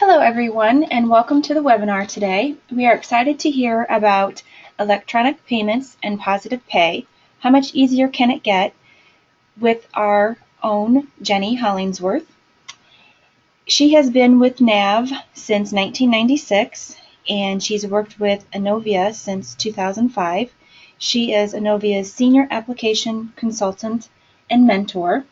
Hello everyone, and welcome to the webinar today. We are excited to hear about electronic payments and positive pay. How much easier can it get with our own Jenny Hollingsworth? She has been with NAV since 1996, and she's worked with Innovia since 2005. She is Innovia's Senior Application Consultant and Mentor.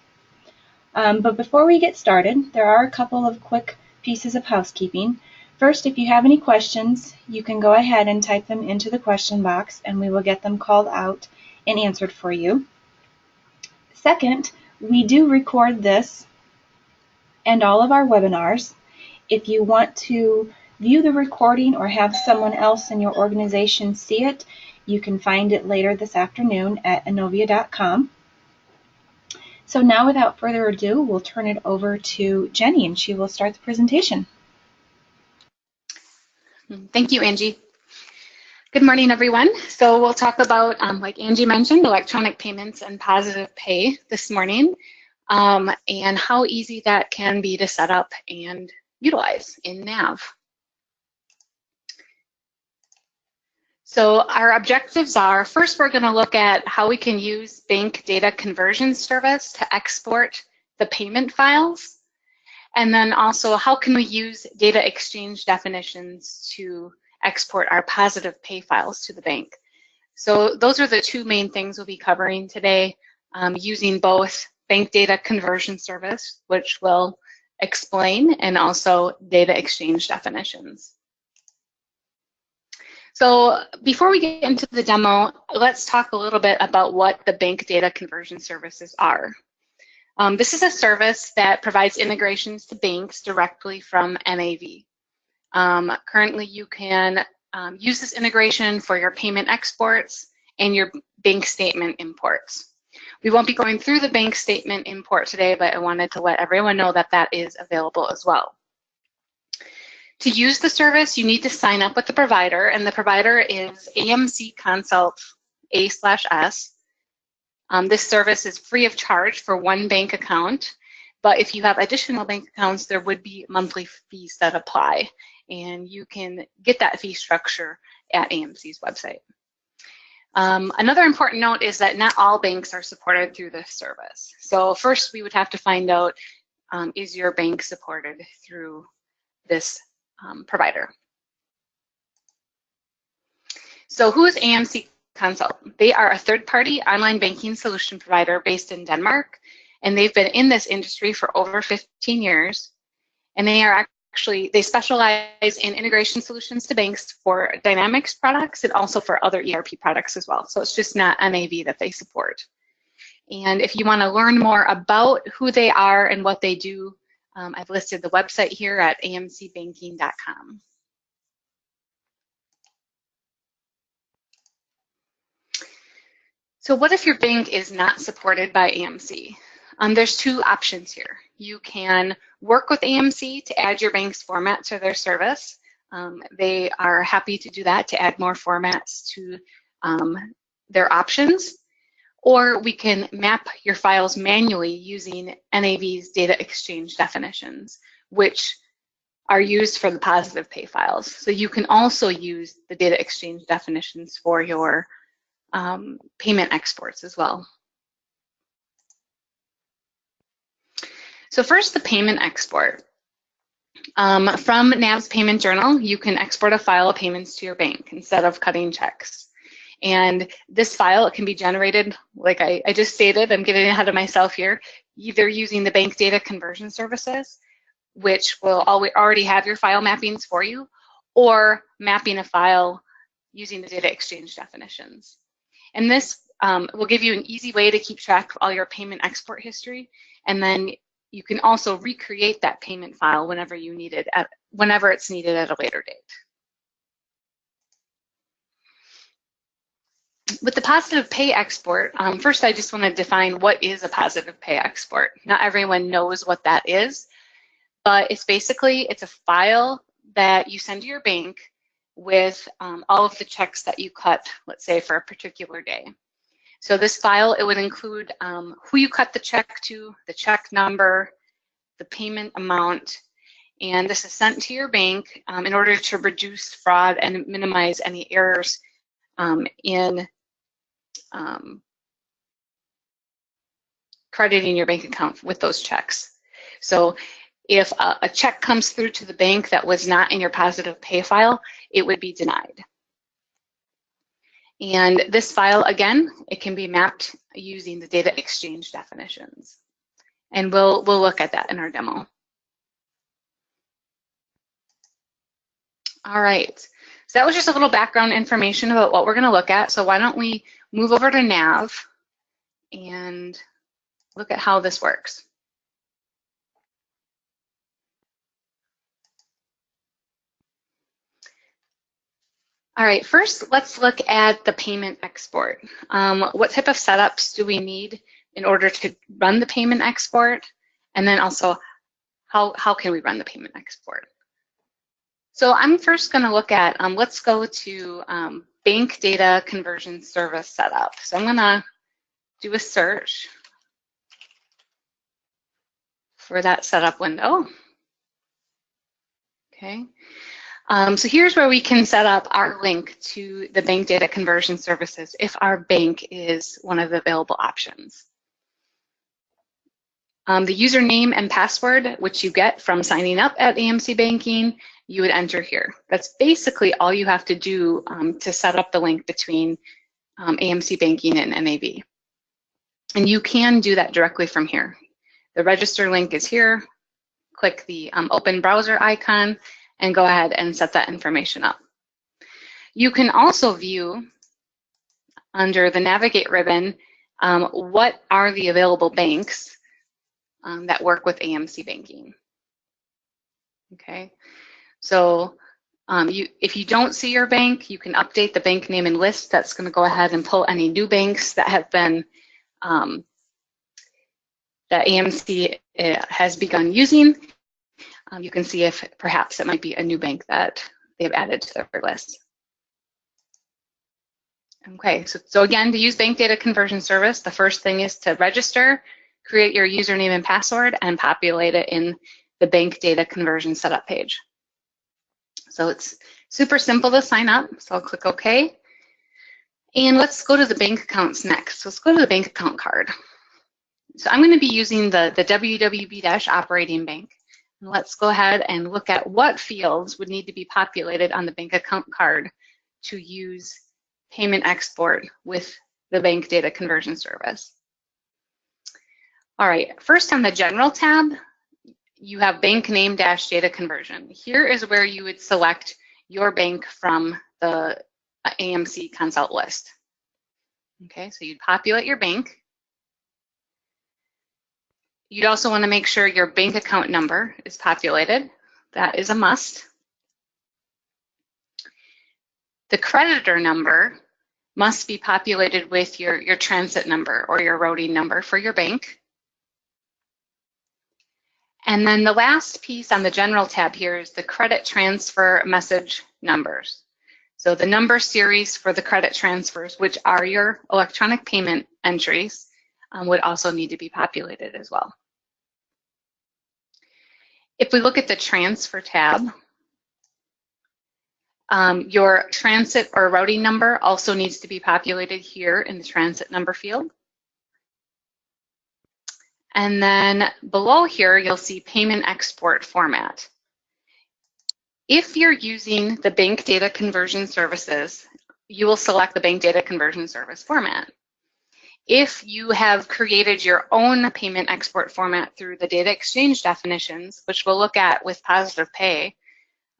But before we get started, there are a couple of quick pieces of housekeeping. First, if you have any questions, you can go ahead and type them into the question box and we will get them called out and answered for you. Second, we do record this and all of our webinars. If you want to view the recording or have someone else in your organization see it, you can find it later this afternoon at innovia.com. So now, without further ado, we'll turn it over to Jenny, and she will start the presentation. Thank you, Angie. Good morning, everyone. So we'll talk about, like Angie mentioned, electronic payments and positive pay this morning, and how easy that can be to set up and utilize in NAV. So our objectives are, first, we're going to look at how we can use bank data conversion service to export the payment files. And then also, how can we use data exchange definitions to export our positive pay files to the bank? So those are the two main things we'll be covering today, using both bank data conversion service, which we'll explain, and also data exchange definitions. So before we get into the demo, let's talk a little bit about what the bank data conversion services are. This is a service that provides integrations to banks directly from NAV. Currently, you can use this integration for your payment exports and your bank statement imports. We won't be going through the bank statement import today, but I wanted to let everyone know that that is available as well. To use the service, you need to sign up with the provider, and the provider is AMG Consult A/S. This service is free of charge for one bank account, but if you have additional bank accounts, there would be monthly fees that apply, and you can get that fee structure at AMC's website. Another important note is that not all banks are supported through this service. So first, we would have to find out, is your bank supported through this provider? So who is AMG Consult? They are a third-party online banking solution provider based in Denmark, and they've been in this industry for over 15 years. And they specialize in integration solutions to banks for Dynamics products and also for other ERP products as well. So it's just not NAV that they support. And if you want to learn more about who they are and what they do, I've listed the website here at amcbanking.com. So what if your bank is not supported by AMC? There's two options here. You can work with AMC to add your bank's format to their service. They are happy to do that, to add more formats to their options. Or we can map your files manually using NAV's data exchange definitions, which are used for the positive pay files. So you can also use the data exchange definitions for your payment exports as well. So first, the payment export. From NAV's payment journal, you can export a file of payments to your bank instead of cutting checks. And this file, it can be generated, like I just stated, I'm getting ahead of myself here, either using the bank data conversion services, which will already have your file mappings for you, or mapping a file using the data exchange definitions. And this will give you an easy way to keep track of all your payment export history, and then you can also recreate that payment file whenever you need it, whenever it's needed at a later date. With the positive pay export, first I just want to define what is a positive pay export. Not everyone knows what that is, but it's a file that you send to your bank with all of the checks that you cut, let's say for a particular day. So this file, it would include who you cut the check to, the check number, the payment amount, And this is sent to your bank in order to reduce fraud and minimize any errors in crediting your bank account with those checks. So if a check comes through to the bank that was not in your positive pay file, it would be denied. And this file, again, it can be mapped using the data exchange definitions. And we'll look at that in our demo. All right, so that was just a little background information about what we're going to look at. So why don't we move over to Nav and look at how this works. All right, first let's look at the payment export. What type of setups do we need in order to run the payment export? And then also, how can we run the payment export? So I'm first going to look at, let's go to bank data conversion service setup. So I'm going to do a search for that setup window. Okay. So here's where we can set up our link to the bank data conversion services if our bank is one of the available options. The username and password, which you get from signing up at AMC Banking, you would enter here. That's basically all you have to do to set up the link between AMC Banking and NAB. And you can do that directly from here. The register link is here. Click the open browser icon and go ahead and set that information up. You can also view under the navigate ribbon what are the available banks that work with AMC Banking. Okay, so if you don't see your bank, you can update the bank name and list. That's going to go ahead and pull any new banks that have been that AMC has begun using. You can see if perhaps it might be a new bank that they've added to their list. Okay, so again, to use bank data conversion service, the first thing is to register, create your username and password, and populate it in the bank data conversion setup page. So it's super simple to sign up, so I'll click OK. And let's go to the bank accounts next. So let's go to the bank account card. So I'm going to be using the WWB-operating bank. And let's go ahead and look at what fields would need to be populated on the bank account card to use payment export with the bank data conversion service. All right, first on the general tab, you have bank name dash data conversion. Here is where you would select your bank from the AMC consult list. Okay, so you'd populate your bank. You'd also want to make sure your bank account number is populated. That is a must. The creditor number must be populated with your transit number or your routing number for your bank. And then the last piece on the general tab here is the credit transfer message numbers. So the number series for the credit transfers, which are your electronic payment entries, would also need to be populated as well. If we look at the transfer tab, your transit or routing number also needs to be populated here in the transit number field. And then below here, you'll see payment export format. If you're using the bank data conversion services, you will select the bank data conversion service format. If you have created your own payment export format through the data exchange definitions, which we'll look at with positive pay,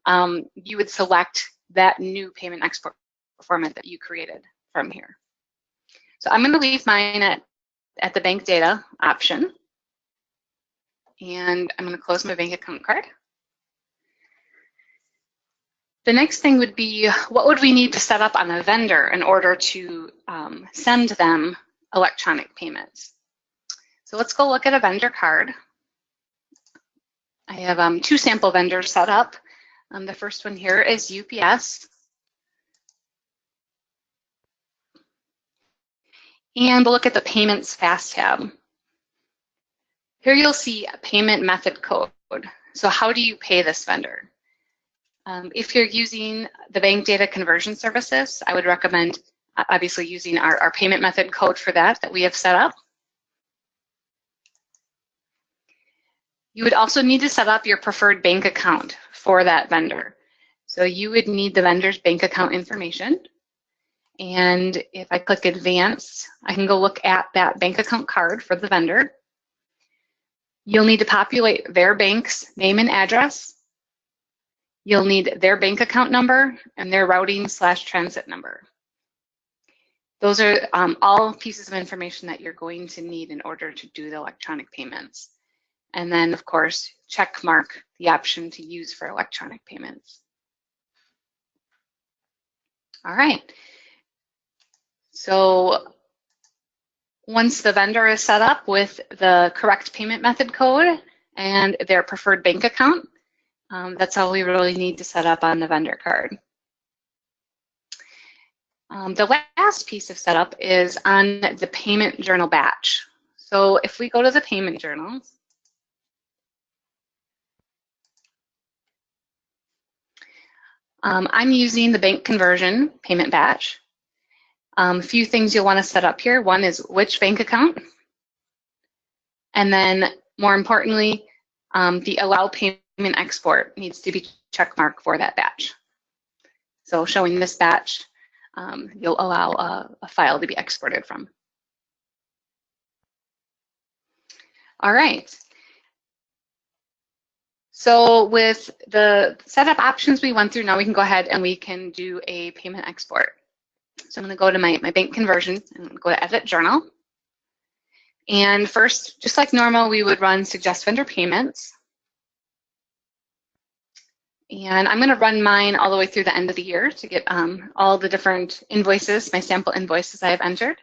you would select that new payment export format that you created from here. So I'm going to leave mine at the bank data option. And I'm going to close my bank account card. The next thing would be, what would we need to set up on a vendor in order to send them electronic payments? So let's go look at a vendor card. I have 2 sample vendors set up. The first one here is UPS. And we'll look at the Payments Fast tab. Here you'll see a payment method code. So how do you pay this vendor? If you're using the bank data conversion services, I would recommend obviously using our payment method code for that we have set up. You would also need to set up your preferred bank account for that vendor. So you would need the vendor's bank account information. And if I click Advanced, I can go look at that bank account card for the vendor. You'll need to populate their bank's name and address. You'll need their bank account number and their routing/transit number. Those are all pieces of information that you're going to need in order to do the electronic payments. And then, of course, check mark the option to use for electronic payments. All right. So once the vendor is set up with the correct payment method code and their preferred bank account, that's all we really need to set up on the vendor card. The last piece of setup is on the payment journal batch. So if we go to the payment journal, I'm using the bank conversion payment batch. A few things you'll want to set up here. One is which bank account, and then more importantly, the allow payment export needs to be checkmarked for that batch. So showing this batch, you'll allow a file to be exported from. All right. So with the setup options we went through, now we can go ahead and we can do a payment export. So I'm going to go to my bank conversion and go to Edit Journal. And first, just like normal, we would run Suggest Vendor Payments. And I'm going to run mine all the way through the end of the year to get all the different invoices, my sample invoices I have entered.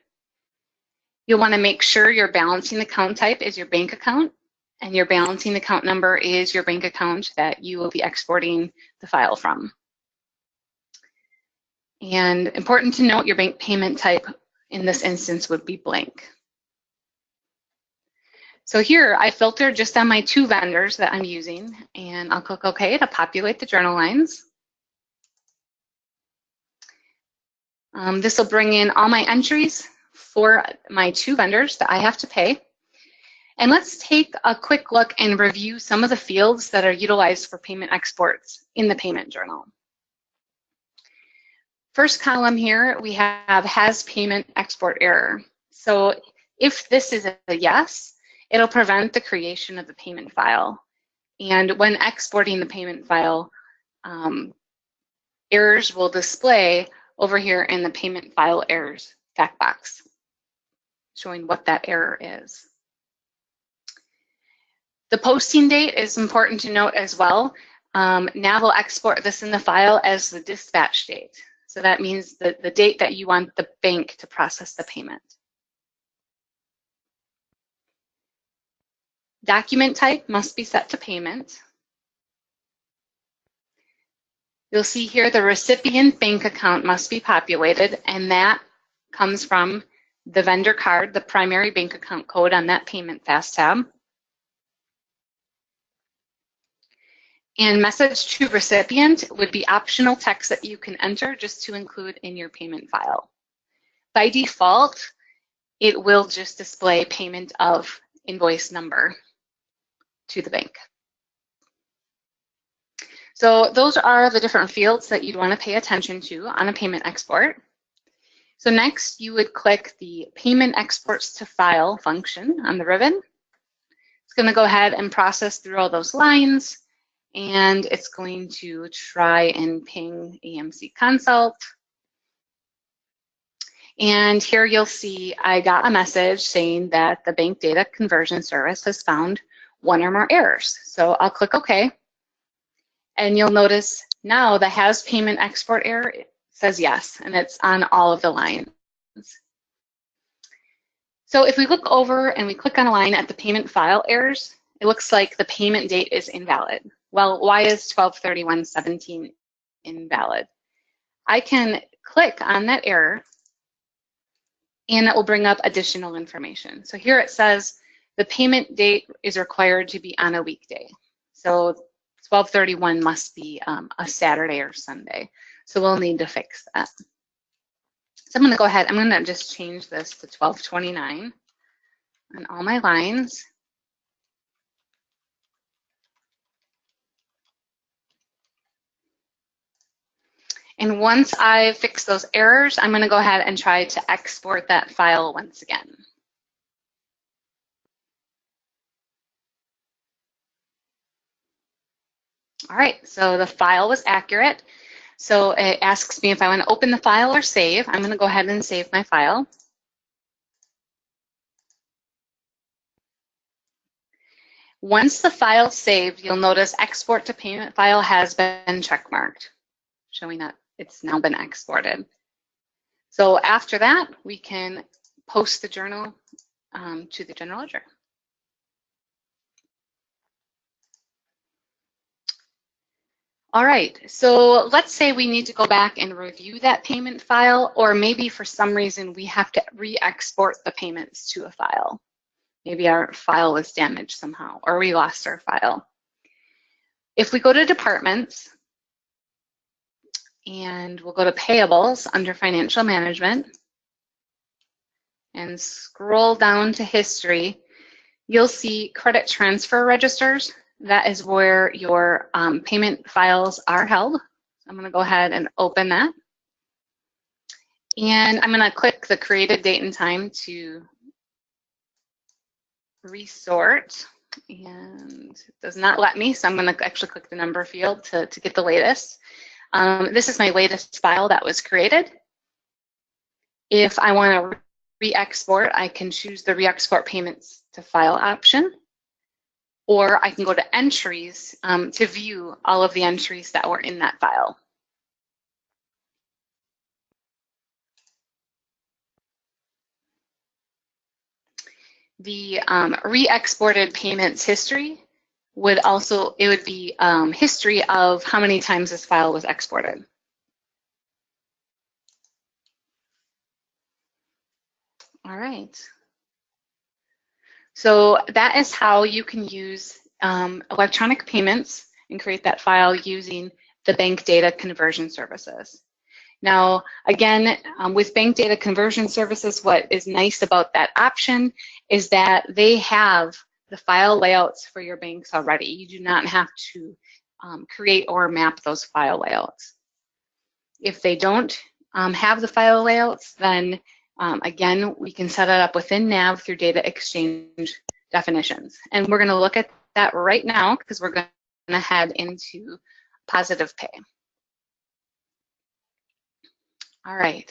You'll want to make sure your balancing account type is your bank account, and your balancing account number is your bank account that you will be exporting the file from. And important to note, your bank payment type in this instance would be blank. So here I filtered just on my 2 vendors that I'm using, and I'll click OK to populate the journal lines. This will bring in all my entries for my 2 vendors that I have to pay. And let's take a quick look and review some of the fields that are utilized for payment exports in the payment journal. First column here, we have has payment export error. So if this is a yes, it'll prevent the creation of the payment file. And when exporting the payment file, errors will display over here in the payment file errors fact box, showing what that error is. The posting date is important to note as well. Nav will export this in the file as the dispatch date. So that means the date that you want the bank to process the payment. Document type must be set to payment. You'll see here the recipient bank account must be populated, and that comes from the vendor card, the primary bank account code on that payment fast tab. And message to recipient would be optional text that you can enter just to include in your payment file. By default, it will just display payment of invoice number to the bank. So those are the different fields that you'd want to pay attention to on a payment export. So next, you would click the Payment Exports to File function on the ribbon. It's going to go ahead and process through all those lines, and it's going to try and ping AMG Consult. And here you'll see I got a message saying that the bank data conversion service has found 1 or more errors. So I'll click OK. And you'll notice now the has payment export error says yes, and it's on all of the lines. So if we look over and we click on a line at the payment file errors, it looks like the payment date is invalid. Well, why is 12/31/17 invalid? I can click on that error and it will bring up additional information. So here it says the payment date is required to be on a weekday. So 12/31 must be a Saturday or Sunday. So we'll need to fix that. So I'm going to go ahead, I'm going to just change this to 12/29 on all my lines. And once I fix those errors, I'm going to go ahead and try to export that file once again. All right, so the file was accurate. So it asks me if I want to open the file or save. I'm going to go ahead and save my file. Once the file's saved, you'll notice export to payment file has been checkmarked, showing that it's now been exported. So after that, we can post the journal to the general ledger. All right, so let's say we need to go back and review that payment file, or maybe for some reason we have to re-export the payments to a file. Maybe our file was damaged somehow, or we lost our file. If we go to departments, and we'll go to payables under financial management, and scroll down to history, you'll see credit transfer registers. That is where your payment files are held. I'm going to go ahead and open that. And I'm going to click the created date and time to resort. And it does not let me, so I'm going to actually click the number field to get the latest. This is my latest file that was created. If I want to re-export, I can choose the re-export payments to file option. Or I can go to entries to view all of the entries that were in that file. The re-exported payments history would also, it would be history of how many times this file was exported. All right. So that is how you can use electronic payments and create that file using the bank data conversion services. Now, again, with bank data conversion services, what is nice about that option is that they have the file layouts for your banks already. You do not have to create or map those file layouts. If they don't have the file layouts, then again, we can set it up within NAV through data exchange definitions. And we're going to look at that right now because we're going to head into positive pay. All right.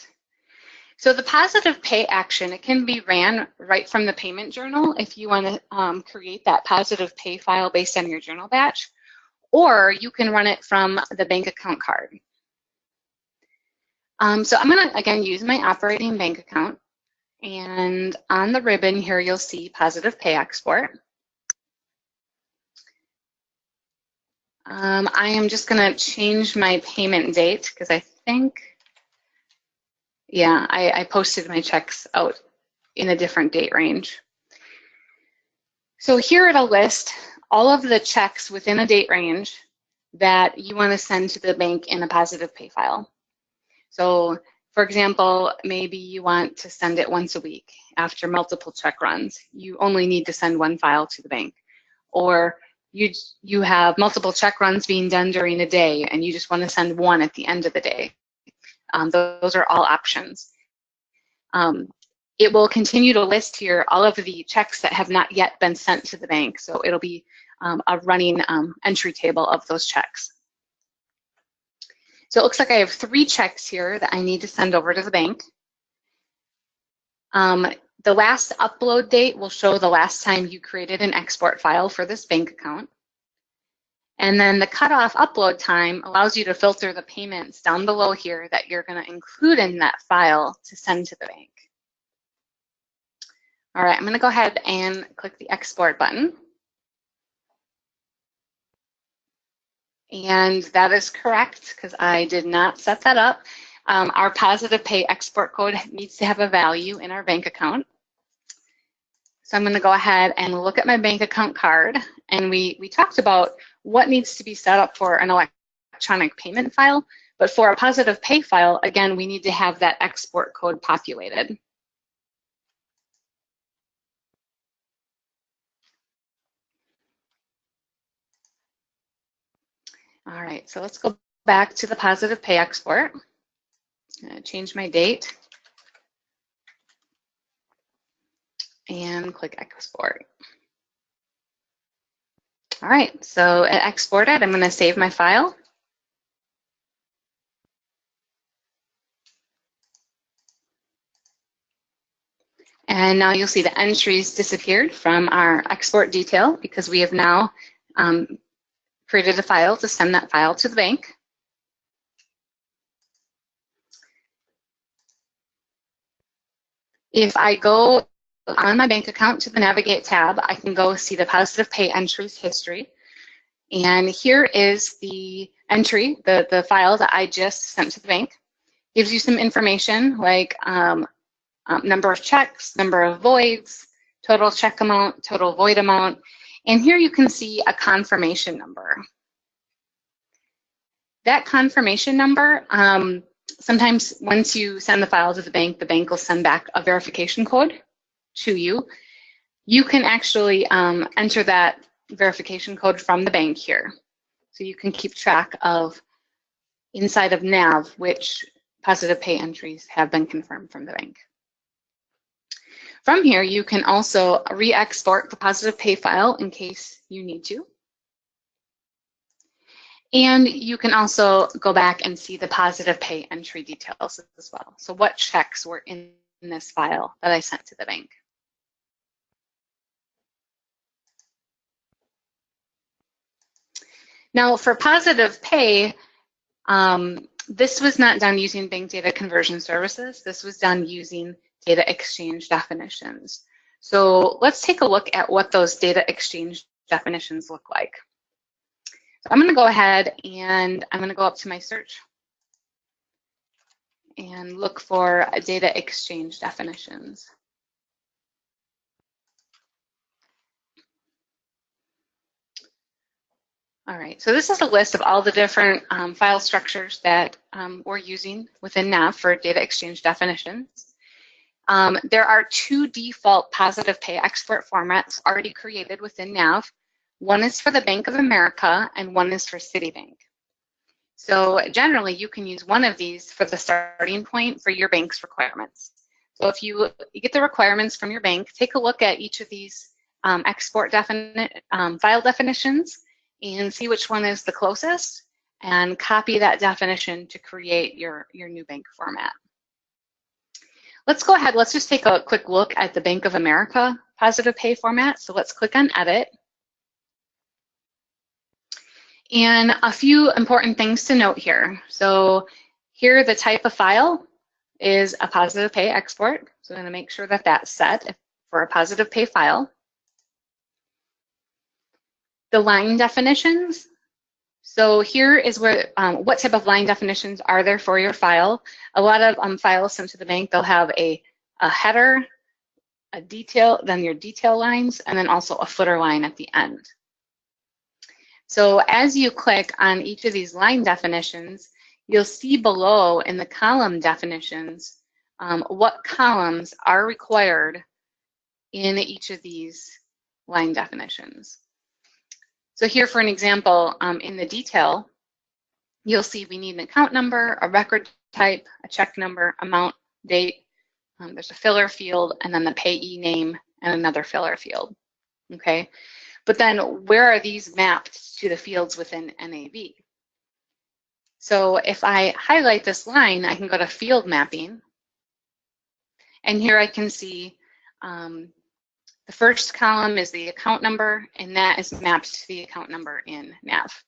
So the positive pay action, it can be ran right from the payment journal if you want to create that positive pay file based on your journal batch, or you can run it from the bank account card. So I'm going to, again, use my operating bank account. And on the ribbon here, you'll see positive pay export. I am just going to change my payment date because I think, yeah, I posted my checks out in a different date range. So here it'll list all of the checks within a date range that you want to send to the bank in a positive pay file. So for example, maybe you want to send it once a week after multiple check runs. You only need to send one file to the bank. Or you have multiple check runs being done during a day and you just want to send one at the end of the day. Those are all options. It will continue to list here all of the checks that have not yet been sent to the bank. So it'll be a running entry table of those checks. So it looks like I have 3 checks here that I need to send over to the bank. The last upload date will show the last time you created an export file for this bank account. And then the cutoff upload time allows you to filter the payments down below here that you're going to include in that file to send to the bank. All right, I'm going to go ahead and click the export button. And that is correct because I did not set that up. Our positive pay export code needs to have a value in our bank account. So I'm going to go ahead and look at my bank account card, and we talked about what needs to be set up for an electronic payment file, but for a positive pay file, again, we need to have that export code populated. All right, so let's go back to the positive pay export. Change my date and click export. All right, so it exported. I'm going to save my file. And now you'll see the entries disappeared from our export detail because we have now created a file to send that file to the bank. If I go on my bank account to the Navigate tab, I can go see the positive pay entries history. And here is the entry, the file that I just sent to the bank. Gives you some information like number of checks, number of voids, total check amount, total void amount. And here you can see a confirmation number. That confirmation number, sometimes once you send the file to the bank will send back a verification code to you. You can actually enter that verification code from the bank here. So you can keep track of inside of NAV which positive pay entries have been confirmed from the bank. From here, you can also re-export the positive pay file in case you need to. And you can also go back and see the positive pay entry details as well. So what checks were in this file that I sent to the bank. Now for positive pay, this was not done using bank data conversion services. This was done using data exchange definitions. So let's take a look at what those data exchange definitions look like. So I'm going to go ahead and I'm going to go up to my search and look for data exchange definitions. All right, so this is a list of all the different file structures that we're using within NAV for data exchange definitions. There are two default positive pay export formats already created within NAV. One is for the Bank of America and one is for Citibank. So generally you can use one of these for the starting point for your bank's requirements. So if you get the requirements from your bank, take a look at each of these export file definitions and see which one is the closest and copy that definition to create your new bank format. Let's go ahead, let's just take a quick look at the Bank of America positive pay format. So let's click on Edit. And a few important things to note here. So here the type of file is a positive pay export. So I'm going to make sure that that's set for a positive pay file. The line definitions. So here is where, what type of line definitions are there for your file? A lot of files sent to the bank, they'll have a header, a detail, then your detail lines, and then also a footer line at the end. So as you click on each of these line definitions, you'll see below in the column definitions what columns are required in each of these line definitions. So here for an example, in the detail, you'll see we need an account number, a record type, a check number, amount, date, there's a filler field, and then the payee name and another filler field, okay? But then where are these mapped to the fields within NAV? So if I highlight this line, I can go to field mapping. And here I can see the first column is the account number, and that is mapped to the account number in NAV.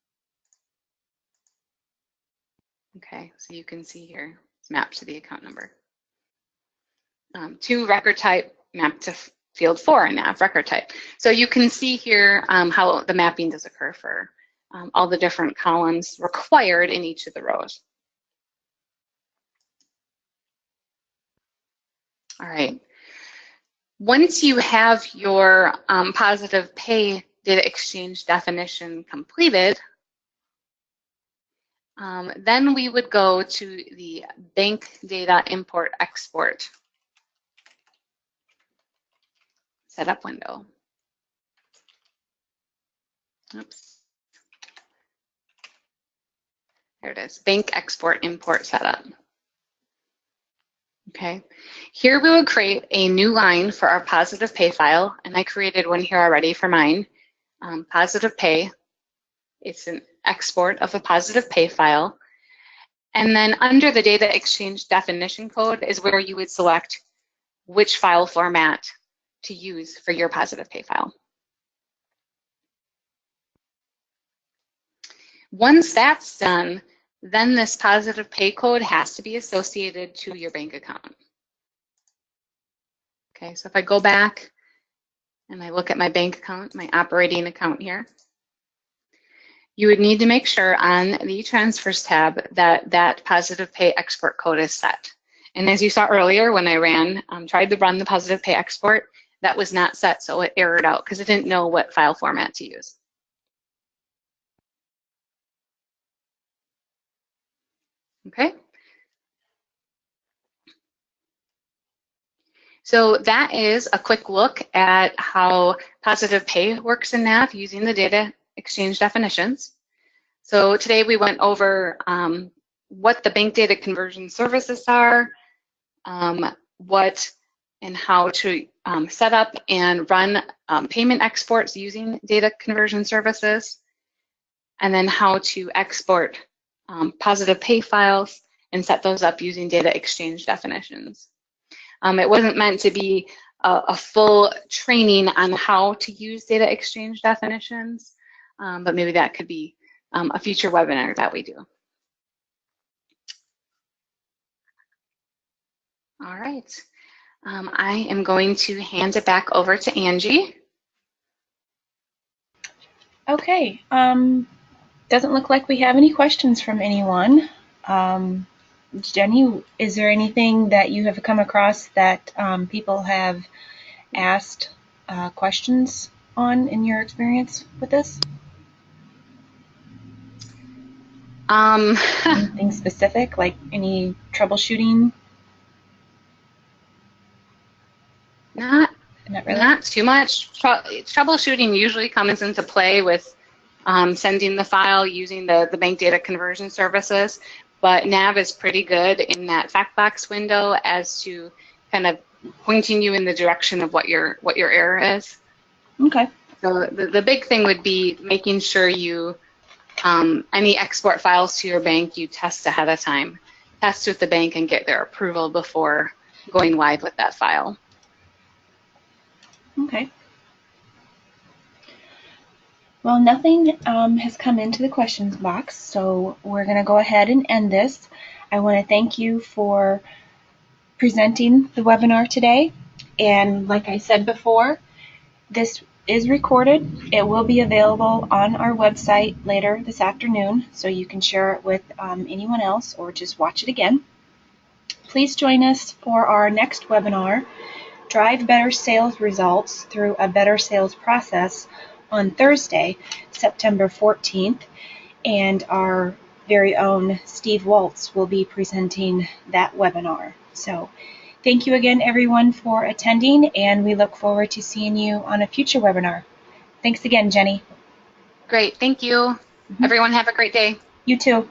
Okay, so you can see here, it's mapped to the account number. To record type, mapped to field 4 in NAV, record type. So you can see here how the mapping does occur for all the different columns required in each of the rows. All right. Once you have your positive pay data exchange definition completed, then we would go to the bank data import export setup window. Oops. There it is, bank export import setup. Okay, here we will create a new line for our positive pay file, and I created one here already for mine. Positive pay, it's an export of a positive pay file. And then under the data exchange definition code is where you would select which file format to use for your positive pay file. Once that's done, then this positive pay code has to be associated to your bank account. Okay, so if I go back and I look at my bank account, my operating account here, you would need to make sure on the transfers tab that that positive pay export code is set. And as you saw earlier, when I tried to run the positive pay export, that was not set, so it errored out because it didn't know what file format to use. Okay. So that is a quick look at how positive pay works in NAV using the data exchange definitions. So today we went over what the bank data conversion services are, what and how to set up and run payment exports using data conversion services, and then how to export positive pay files and set those up using data exchange definitions. It wasn't meant to be a full training on how to use data exchange definitions, but maybe that could be a future webinar that we do. All right, I am going to hand it back over to Angie. Okay, doesn't look like we have any questions from anyone. Jenny, is there anything that you have come across that people have asked questions on in your experience with this? Anything specific, like any troubleshooting? Not really? Not too much. Troubleshooting usually comes into play with sending the file using the bank data conversion services, but NAV is pretty good in that fact box window as to kind of pointing you in the direction of what your error is. Okay. So the big thing would be making sure you any export files to your bank you test ahead of time. Test with the bank and get their approval before going live with that file. Okay. Well, nothing has come into the questions box, so we're going to go ahead and end this. I want to thank you for presenting the webinar today. And like I said before, this is recorded. It will be available on our website later this afternoon, so you can share it with anyone else or just watch it again. Please join us for our next webinar, Drive Better Sales Results Through a Better Sales Process, on Thursday, September 14th, and our very own Steve Waltz will be presenting that webinar. So thank you again, everyone, for attending, and we look forward to seeing you on a future webinar. Thanks again, Jenny. Great, thank you. Everyone have a great day. You too.